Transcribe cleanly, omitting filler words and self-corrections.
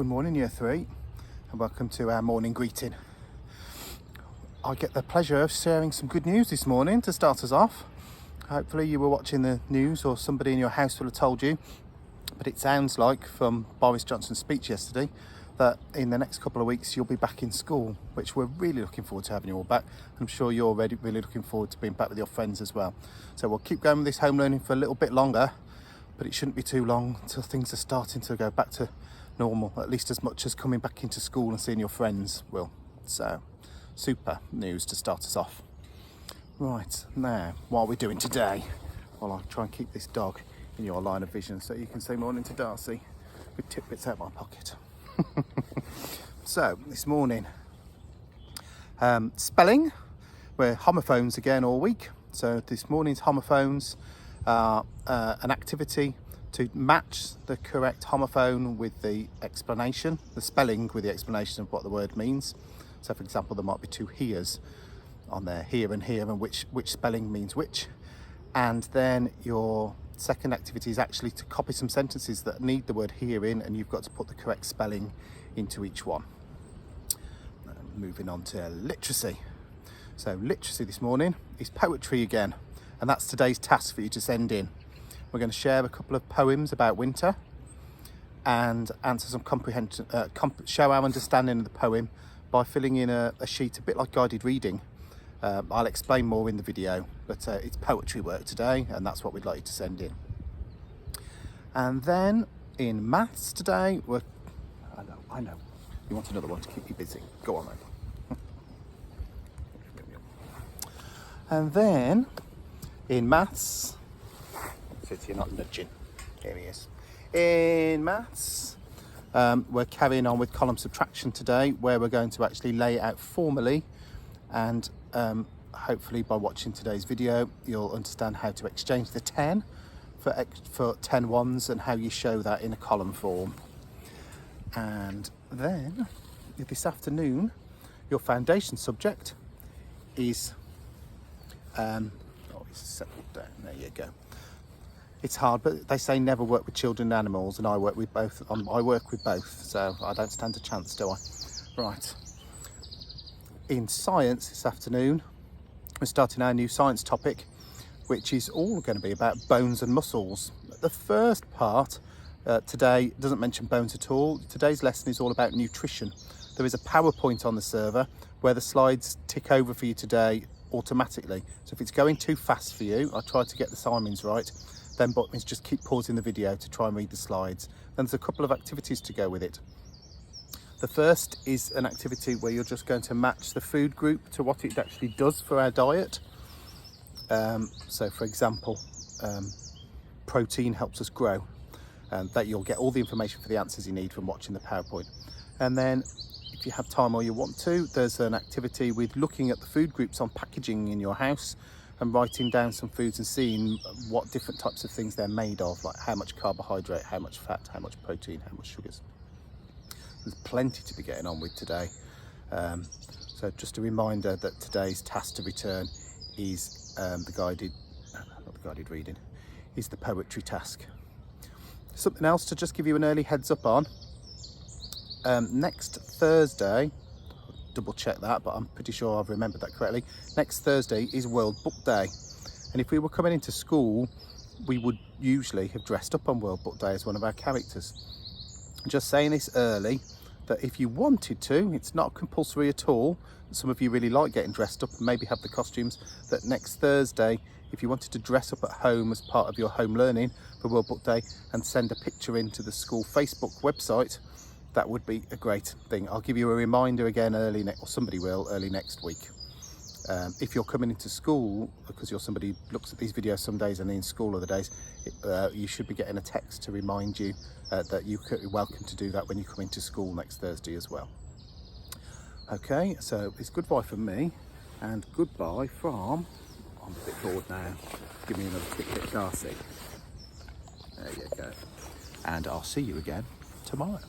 Good morning, Year 3, and welcome to our morning greeting. I get the pleasure of sharing some good news this morning to start us off. Hopefully you were watching the news or somebody in your house will have told you, but it sounds like from Boris Johnson's speech yesterday that in the next couple of weeks you'll be back in school, which we're really looking forward to having you all back. I'm sure you're really looking forward to being back with your friends as well. So we'll keep going with this home learning for a little bit longer, but it shouldn't be too long until things are starting to go back to normal, at least as much as coming back into school and seeing your friends will. So super news to start us off. Right, now what are we doing today? Well, I'll try and keep this dog in your line of vision so you can say morning to Darcy with tidbits out my pocket. So this morning, spelling, we're homophones again all week. So this morning's homophones are an activity to match the correct homophone with the explanation, the spelling with the explanation of what the word means. So for example, there might be two heres on there, here and which spelling means which. And then your second activity is actually to copy some sentences that need the word here in, and you've got to put the correct spelling into each one. Moving on to literacy. So literacy this morning is poetry again, and that's today's task for you to send in. We're going to share a couple of poems about winter and answer some comprehension, show our understanding of the poem by filling in a sheet, a bit like guided reading. I'll explain more in the video, but it's poetry work today, and that's what we'd like you to send in. And then in maths today, I know, you want another one to keep you busy. Go on then. And then in maths, you're not nudging. Here he is. In maths, we're carrying on with column subtraction today, where we're going to actually lay it out formally, and hopefully by watching today's video you'll understand how to exchange the 10 for 10 ones and how you show that in a column form. And then this afternoon your foundation subject is it's settled down. There you go. It's hard, but they say never work with children and animals, and I work with both. I work with both, so I don't stand a chance, do I? Right. In science this afternoon, we're starting our new science topic, which is all going to be about bones and muscles. The first part today doesn't mention bones at all. Today's lesson is all about nutrition. There is a PowerPoint on the server where the slides tick over for you today automatically. So if it's going too fast for you, I tried to get the timings right, then buttons just keep pausing the video to try and read the slides. Then there's a couple of activities to go with it. The first is an activity where you're just going to match the food group to what it actually does for our diet. So for example, protein helps us grow, and that you'll get all the information for the answers you need from watching the PowerPoint. And then if you have time or you want to, there's an activity with looking at the food groups on packaging in your house and writing down some foods and seeing what different types of things they're made of, like how much carbohydrate, how much fat, how much protein, how much sugars. There's plenty to be getting on with today. So just a reminder that today's task to return is not the guided reading, is the poetry task. Something else to just give you an early heads up on. Next Thursday, double check that, but I'm pretty sure I've remembered that correctly. Next Thursday is World Book Day, and if we were coming into school, we would usually have dressed up on World Book Day as one of our characters. Just saying this early, that if you wanted to, it's not compulsory at all. Some of you really like getting dressed up and maybe have the costumes, that next Thursday, if you wanted to dress up at home as part of your home learning for World Book Day and send a picture into the school Facebook website, that would be a great thing. I'll give you a reminder again or somebody will, early next week. If you're coming into school, because you're somebody who looks at these videos some days and in school other days, you should be getting a text to remind you that you're welcome to do that when you come into school next Thursday as well. Okay, so it's goodbye from me and goodbye from, I'm a bit bored now, give me another tidbit, Darcy. There you go. And I'll see you again tomorrow.